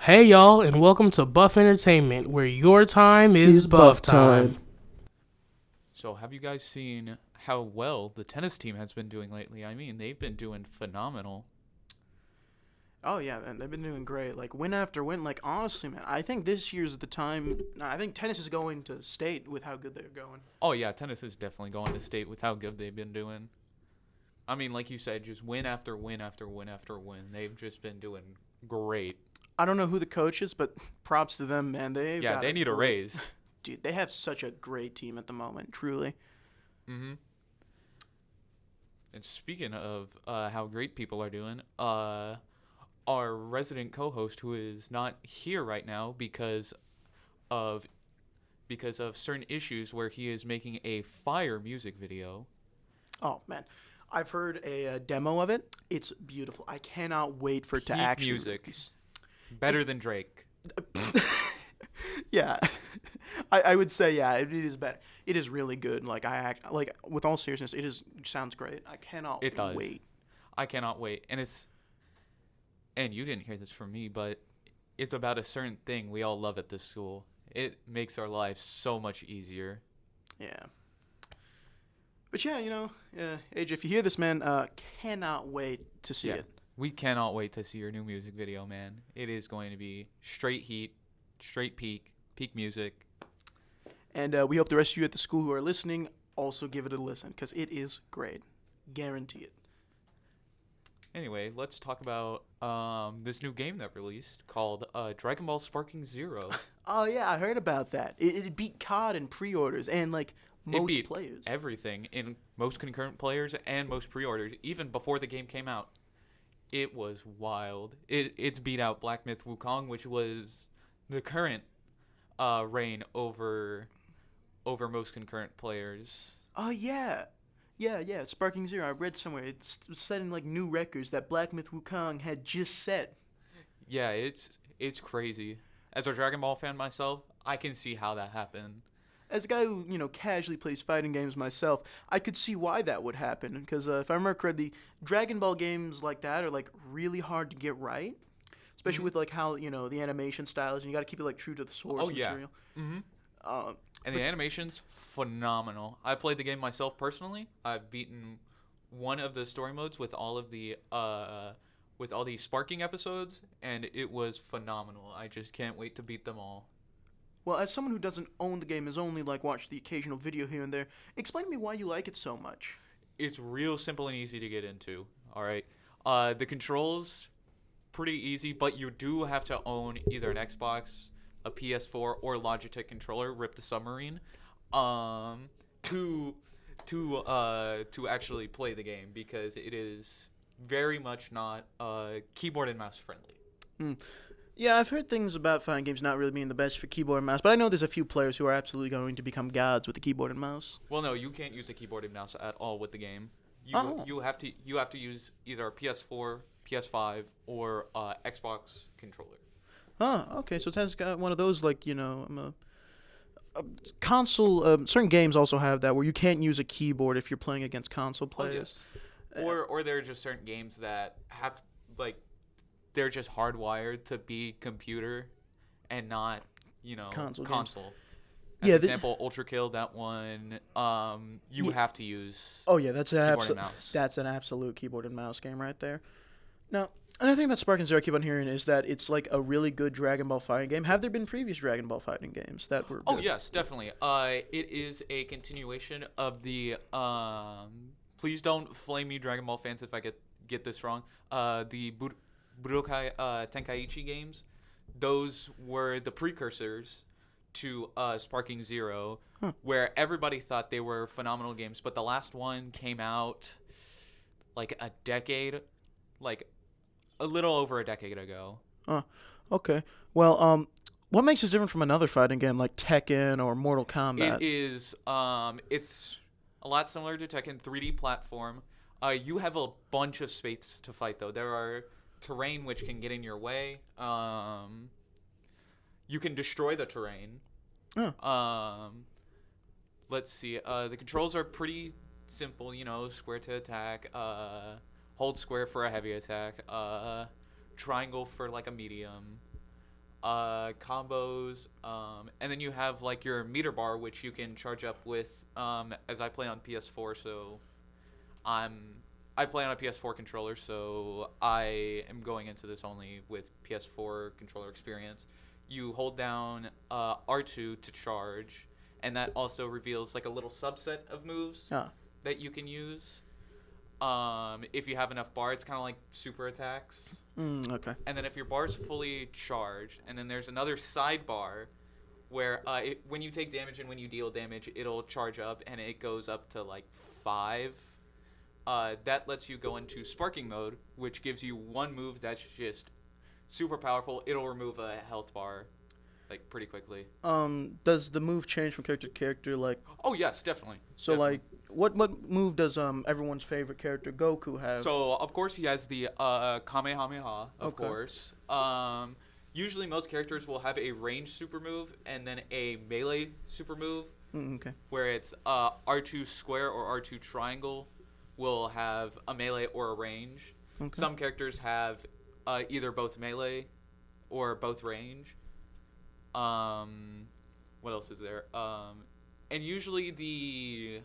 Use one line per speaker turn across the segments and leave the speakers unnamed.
Hey y'all, and welcome to Buff Entertainment, where your time is buff time.
So, have you guys seen how well the tennis team has been doing lately? I mean, they've been doing phenomenal.
Oh yeah, and they've been doing great. Like win after win. Like honestly, man, I think this year's the time. Nah, I think tennis is going to state with how good they're going.
Oh, yeah, tennis is definitely going to state with how good they've been doing. I mean, like you said, just win after win after win after win. They've just been doing great.
I don't know who the coach is, but props to them, man. They've
Yeah,
got
they need a
great,
raise.
dude. They have such a great team at the moment. Truly.
Mm-hmm. And speaking of how great people are doing, our resident co-host, who is not here right now of of certain issues where he is making a fire music video.
Oh man, I've heard a demo of it. It's beautiful. I cannot wait for it to
Peak
actually
music.
release.
Better than Drake.
Yeah, I would say yeah. It is better. It is really good. Like with all seriousness, sounds great. I cannot
It does.
wait.
I cannot wait. And you didn't hear this from me, but it's about a certain thing we all love at this school. It makes our lives so much easier.
Yeah. But yeah, AJ, if you hear this, man, cannot wait to see
Yeah.
it.
We cannot wait to see your new music video, man. It is going to be straight heat, straight peak music.
And we hope the rest of you at the school who are listening also give it a listen because it is great. Guarantee it.
Anyway, let's talk about this new game that released called Dragon Ball Sparking Zero.
Oh yeah, I heard about that. It beat COD in pre-orders and like
It
most
beat
players.
everything in most concurrent players and most pre-orders, even before the game came out. It was wild. It's beat out Black Myth Wukong, which was the current reign over most concurrent players.
Oh yeah. Yeah. Sparking Zero. I read somewhere it's setting like new records that Black Myth Wukong had just set.
Yeah, it's crazy. As a Dragon Ball fan myself, I can see how that happened.
As a guy who casually plays fighting games myself, I could see why that would happen. Because if I remember correctly, Dragon Ball games like that are like really hard to get right, especially with like how the animation styles, and you got to keep it like true to the source
Oh yeah.
material.
Mhm.
Uh,
And the animation's phenomenal. I played the game myself personally. I've beaten one of the story modes with all the sparking episodes, and it was phenomenal. I just can't wait to beat them all.
well, as someone who doesn't own the game, has only like watched the occasional video here and there, explain to me why you like it so much.
It's real simple and easy to get into. All right. The controls pretty easy, but you do have to own either an Xbox, a PS4, or Logitech controller. Rip the submarine. To to actually play the game because it is very much not keyboard and mouse friendly.
Yeah, I've heard things about fighting games not really being the best for keyboard and mouse, but I know there's a few players who are absolutely going to become gods with the keyboard and mouse.
Well, no, you can't use a keyboard and mouse at all with the game.
Oh.
You have to use either a PS4, PS5, or Xbox controller.
Oh, okay. So it has got one of those like a console. Certain games also have that where you can't use a keyboard if you're playing against console
Oh,
players.
yes. Or there are just certain games that have like they're just hardwired to be computer and not
Console games.
console. As
Yeah,
example, Ultra Kill, that one you
Yeah.
have to use
Oh yeah, that's an
keyboard and mouse.
that's an absolute keyboard and mouse game right there. Now, another thing about Sparking Zero I keep on hearing is that it's like a really good Dragon Ball fighting game. Have there been previous Dragon Ball fighting games that were
Oh
good?
yes, definitely. It is a continuation of the Please don't flame me, Dragon Ball fans, if I get this wrong. The Budokai Tenkaichi games. Those were the precursors to Sparking Zero, where everybody thought they were phenomenal games, but the last one came out like like a little over a decade ago.
Okay. Well, what makes this different from another fighting game like Tekken or Mortal Kombat?
It is it's a lot similar to Tekken 3D platform. You have a bunch of space to fight though. There are terrain which can get in your way. You can destroy the terrain.
Oh.
Let's see. The controls are pretty simple, square to attack, hold square for a heavy attack, triangle for like a medium. combos, and then you have like your meter bar, which you can charge up with. As I play on PS4, so I play on a PS4 controller, so I am going into this only with PS4 controller experience. You hold down R2 to charge, and that also reveals like a little subset of moves that you can use. If you have enough bar, it's kind of like super attacks.
Okay.
And then if your bar's fully charged, and then there's another sidebar where when you take damage and when you deal damage, it'll charge up, and it goes up to like 5. That lets you go into sparking mode, which gives you one move that's just super powerful. It'll remove a health bar like pretty quickly.
Does the move change from character to character? Like,
Oh yes, definitely.
so
Definitely.
like, what move does everyone's favorite character Goku have?
So of course he has the Kamehameha, of
Okay.
course. Usually most characters will have a ranged super move and then a melee super move,
Okay.
where it's R2 square or R2 triangle will have a melee or a range.
Okay.
Some characters have either both melee or both range. What else is there? And usually the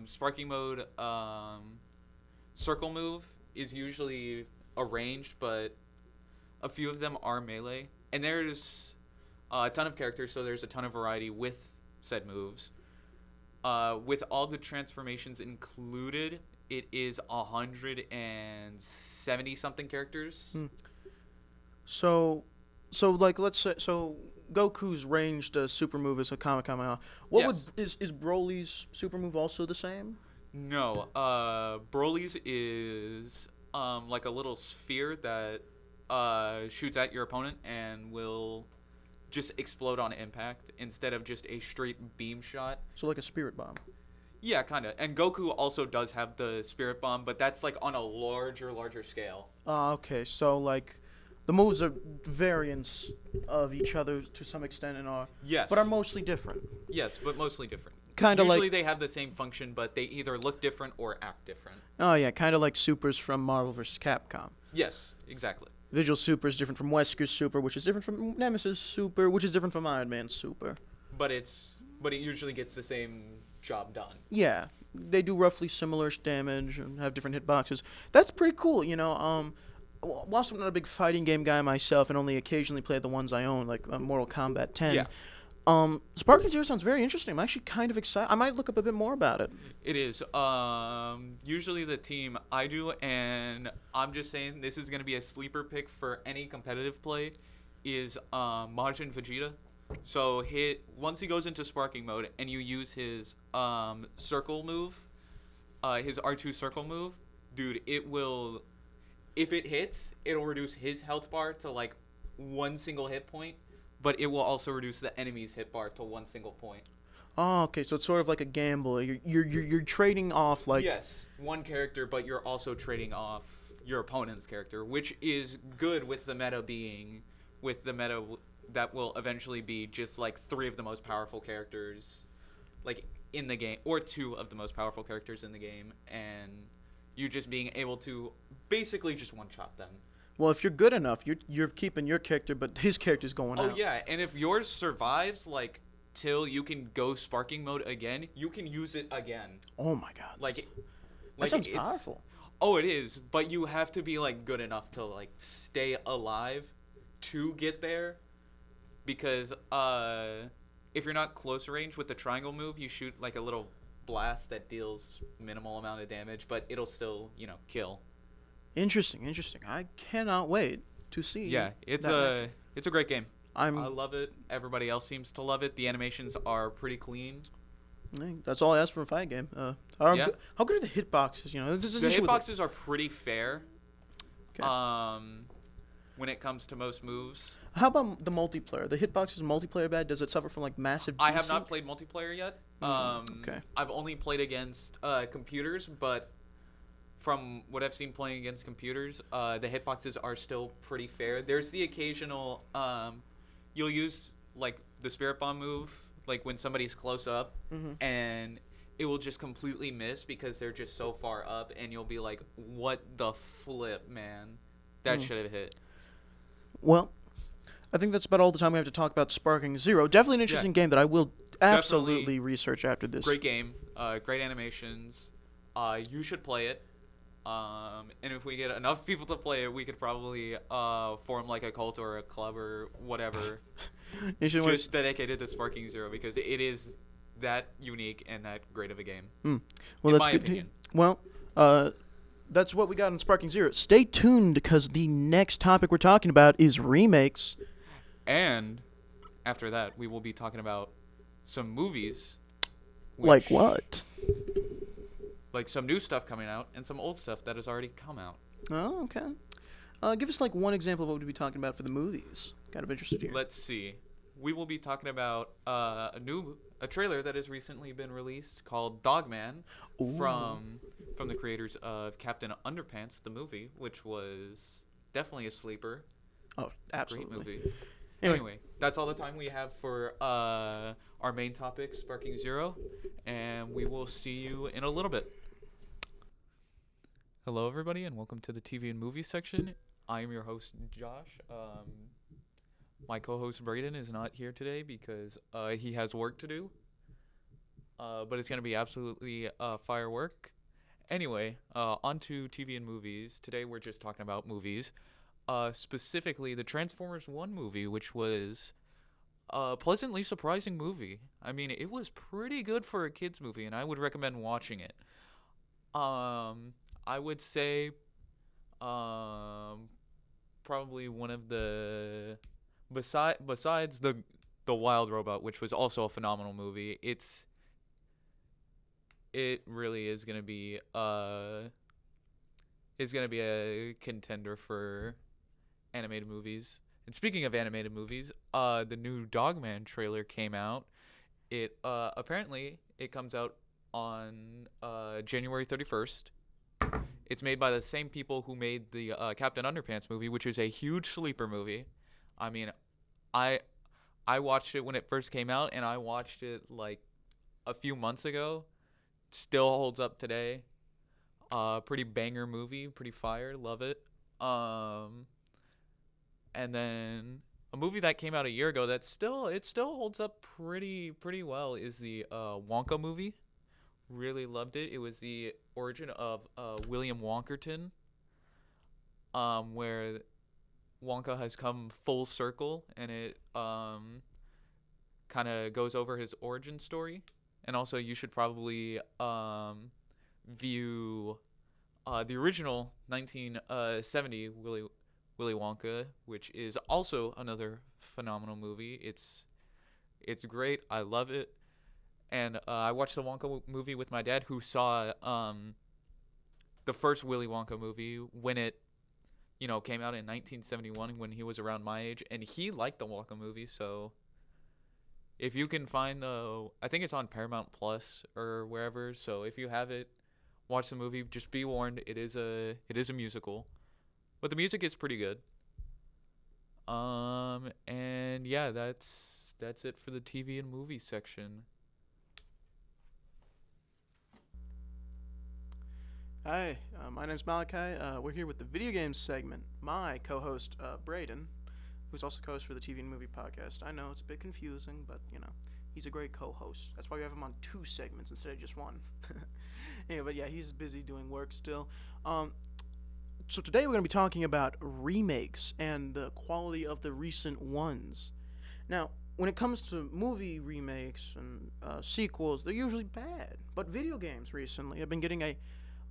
sparking mode circle move is usually a ranged, but a few of them are melee. And there's a ton of characters, so there's a ton of variety with said moves. With all the transformations included, it is 170 something characters.
So like, let's say, so Goku's ranged super move is a Kamehameha. What
Yes.
would is Broly's super move also the same?
No, Broly's is like a little sphere that shoots at your opponent and will just explode on impact instead of just a straight beam shot.
So like a spirit bomb.
Yeah, kind of. And Goku also does have the Spirit Bomb, but that's like on a larger scale.
Okay. So like, the moves are variants of each other to some extent and are,
Yes.
but are mostly different.
Yes, but mostly different.
Kind of
Usually
like,
they have the same function, but they either look different or act different.
oh yeah, kind of like supers from Marvel vs. Capcom.
Yes, exactly.
Visual Super is different from Wesker's Super, which is different from Nemesis Super, which is different from Iron Man's Super.
But it usually gets the same job done.
Yeah, they do roughly similar damage and have different hitboxes. That's pretty cool, you know. Whilst I'm not a big fighting game guy myself and only occasionally play the ones I own, like Mortal Kombat 10.
Yeah.
Sparking Zero sounds very interesting. I'm actually kind of excited. I might look up a bit more about it.
It is. Usually the team I do, and I'm just saying this is going to be a sleeper pick for any competitive play, is Majin Vegeta. So once he goes into sparking mode and you use his circle move, his R2 circle move, dude, it will, if it hits, it'll reduce his health bar to like one single hit point, but it will also reduce the enemy's hit bar to one single point.
Oh, okay. So it's sort of like a gamble. You're trading off like.
Yes, one character, but you're also trading off your opponent's character, which is good with the meta that will eventually be just like 3 of the most powerful characters like in the game, or 2 of the most powerful characters in the game, and you just being able to basically just one-shot them.
Well, if you're good enough, you're keeping your character, but his character's going out.
Oh yeah, and if yours survives like till you can go sparking mode again, you can use it again.
Oh my god.
Like
That sounds
it's-
powerful.
Oh, it is, but you have to be like good enough to like stay alive to get there, because if you're not close range with the triangle move, you shoot like a little blast that deals minimal amount of damage, but it'll still, kill.
Interesting. I cannot wait to see.
Yeah, it's
that
it's a great game. I
I'm.
love it. Everybody else seems to love it. The animations are pretty clean.
That's all I ask for a fight game. How
Yeah.
how good are the hitboxes? This is
The
an issue with
hitboxes are pretty fair.
Okay.
When it comes to most moves.
How about the multiplayer? The hitbox is multiplayer bad? Does it suffer from like massive?
I have
desync?
not played multiplayer yet.
Okay.
I've only played against computers, but from what I've seen playing against computers, the hitboxes are still pretty fair. There's the occasional you'll use like the Spirit Bomb move, like when somebody's close up, and it will just completely miss because they're just so far up, and you'll be like, "What the flip, man? That should have hit."
Well, I think that's about all the time we have to talk about Sparking Zero. Definitely an interesting game that I will absolutely research after this.
Great game, great animations. You should play it. And if we get enough people to play it, we could probably form like a cult or a club or whatever, just dedicated to Sparking Zero, because it is that unique and that great of a game.
Well,
in
that's
my
good.
opinion.
Well, that's what we got in Sparking Zero. Stay tuned, because the next topic we're talking about is remakes.
And after that, we will be talking about some movies.
Like what?
Like some new stuff coming out and some old stuff that has already come out.
Oh, okay. Give us like one example of what we'd be talking about for the movies. Kind of interested here.
Let's see. We will be talking about a trailer that has recently been released called Dogman from the creators of Captain Underpants, the movie, which was definitely a sleeper.
Oh, absolutely.
Great movie. Anyway, that's all the time we have for our main topic, Sparking Zero, and we will see you in a little bit. Hello, everybody, and welcome to the TV and movie section. I am your host, Josh. My co-host, Braden, is not here today because he has work to do, but it's going to be absolutely firework. Anyway, on to TV and movies. Today we're just talking about movies. Specifically the Transformers 1 movie, which was a pleasantly surprising movie. I mean, it was pretty good for a kids movie, and I would recommend watching it. I would say probably one of the besides the Wild Robot, which was also a phenomenal movie. It really is going to be a contender for animated movies. And speaking of animated movies, the new Dogman trailer came out. It apparently it comes out on January 31st. It's made by the same people who made the Captain Underpants movie, which is a huge sleeper movie. I mean, I watched it when it first came out, and I watched it like a few months ago. Still holds up today. Pretty banger movie, pretty fire, love it. And then a movie that came out a year ago that still holds up pretty well is the Wonka movie. Really loved it. It was the origin of William Wonkerton, where Wonka has come full circle, and it kind of goes over his origin story. And also, you should probably view the original 1970 Willy Wonka, which is also another phenomenal movie. It's great. I love it. And I watched the Wonka movie with my dad, who saw the first Willy Wonka movie when it, came out in 1971, when he was around my age, and he liked the Wonka movie. So if you can find I think it's on Paramount Plus or wherever. So if you have it, watch the movie. Just be warned, it is a musical, but the music is pretty good. And yeah, that's it for the TV and movie section.
Hi, my name's Malachi. We're here with the video games segment. My co-host, Braden, who's also co-host for the TV and movie podcast. I know it's a bit confusing, but, he's a great co-host. That's why we have him on 2 segments instead of just 1. Yeah, but yeah, he's busy doing work still. So today we're going to be talking about remakes and the quality of the recent ones. Now, when it comes to movie remakes and sequels, they're usually bad. But video games recently have been getting a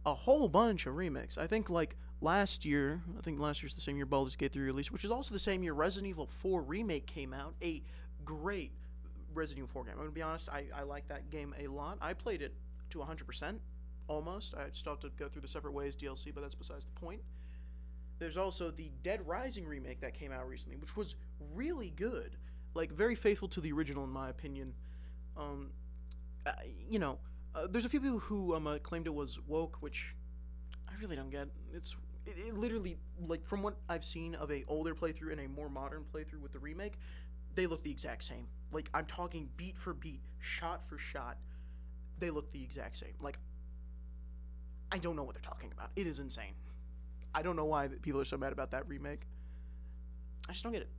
whole bunch of remakes. I think last year's the same year Baldur's Gate 3 released, which is also the same year Resident Evil 4 Remake came out. A great Resident Evil 4 game. I'm going to be honest, I like that game a lot. I played it to 100%, almost. I still have to go through the Separate Ways DLC, but that's besides the point. There's also the Dead Rising remake that came out recently, which was really good. Very faithful to the original, in my opinion. There's a few people who claimed it was woke, which I really don't get. It literally, from what I've seen of a older playthrough and a more modern playthrough with the remake, they look the exact same. I'm talking beat for beat, shot for shot, they look the exact same. I don't know what they're talking about. It is insane. I don't know why people are so mad about that remake. I just don't get it.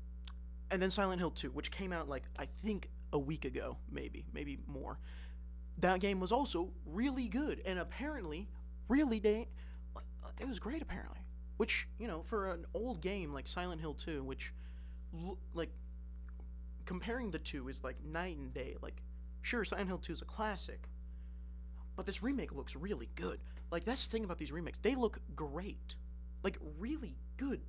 And then Silent Hill 2, which came out like I think a week ago, maybe more. That game was also really good, and apparently, it was great apparently. Which, for an old game like Silent Hill 2, which, like, comparing the two is like night and day. Like, sure, Silent Hill 2 is a classic, but this remake looks really good. Like, that's the thing about these remakes. They look great. Like, really good.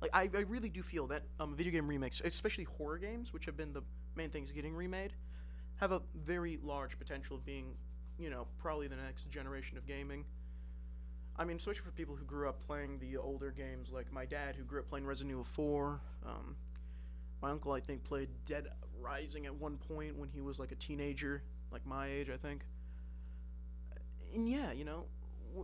Like, I really do feel that video game remakes, especially horror games, which have been the main things getting remade, have a very large potential of being, probably the next generation of gaming. I mean, especially for people who grew up playing the older games, like my dad, who grew up playing Resident Evil 4. My uncle, I think, played Dead Rising at one point when he was like a teenager, like my age, I think. And yeah,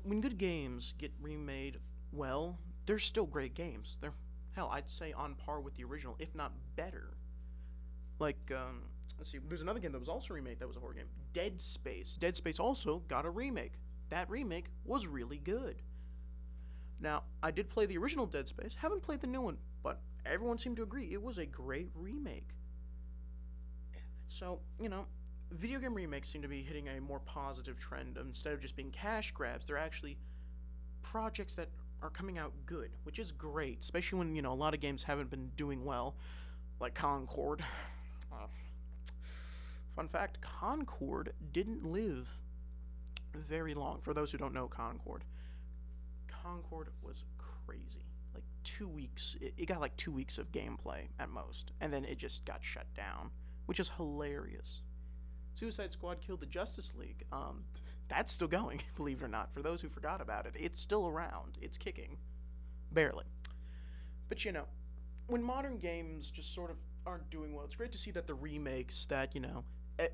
when good games get remade well, they're still great games. They're, hell, I'd say on par with the original, if not better. Like, let's see, there's another game that was also remade that was a horror game, Dead Space. Dead Space also got a remake. That remake was really good. Now, I did play the original Dead Space, haven't played the new one, but everyone seemed to agree it was a great remake. So, video game remakes seem to be hitting a more positive trend. Instead of just being cash grabs, they're actually projects that are coming out good, which is great, especially when, a lot of games haven't been doing well, like Concord. Fun fact, Concord didn't live very long. For those who don't know Concord was crazy. Like 2 weeks, it got like 2 weeks of gameplay at most, and then it just got shut down, which is hilarious. Suicide Squad killed the Justice League. That's still going, believe it or not. For those who forgot about it, it's still around. It's kicking. Barely. But, when modern games just sort of aren't doing well, it's great to see that the remakes that,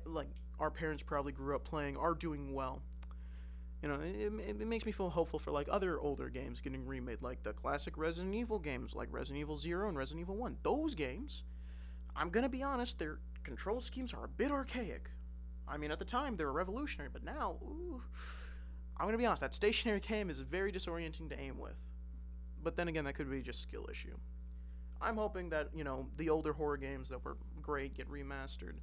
like our parents probably grew up playing are doing well. It makes me feel hopeful for, like, other older games getting remade, like the classic Resident Evil games, like Resident Evil 0 and Resident Evil 1. Those games, I'm gonna be honest, their control schemes are a bit archaic. I mean, at the time, they were revolutionary, but now, I'm gonna be honest, that stationary cam is very disorienting to aim with. But then again, that could be just a skill issue. I'm hoping that, the older horror games that were great get remastered.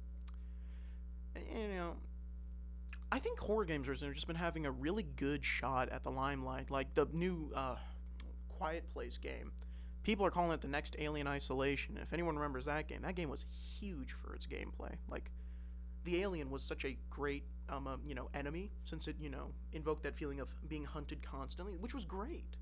And, I think horror games have just been having a really good shot at the limelight. Like the new Quiet Place game. People are calling it the next Alien Isolation. If anyone remembers that game was huge for its gameplay. Like, the alien was such a great, enemy, since it, invoked that feeling of being hunted constantly, which was great.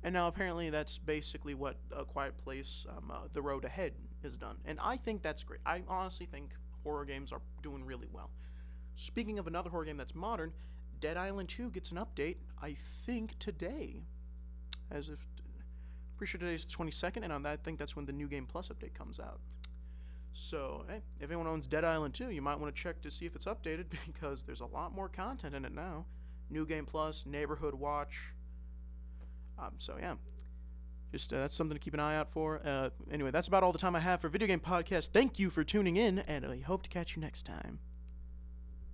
And now apparently that's basically what A Quiet Place, The Road Ahead has done. And I think that's great. I honestly think horror games are doing really well. Speaking of another horror game that's modern, Dead Island 2 gets an update, I think, today. Pretty sure today's the 22nd, and on that, I think that's when the New Game Plus update comes out. So, hey, if anyone owns Dead Island 2, you might want to check to see if it's updated, because there's a lot more content in it now. New Game Plus, Neighborhood Watch. So, yeah. Just, that's something to keep an eye out for. Anyway, that's about all the time I have for Video Game Podcast. Thank you for tuning in, and I hope to catch you next time.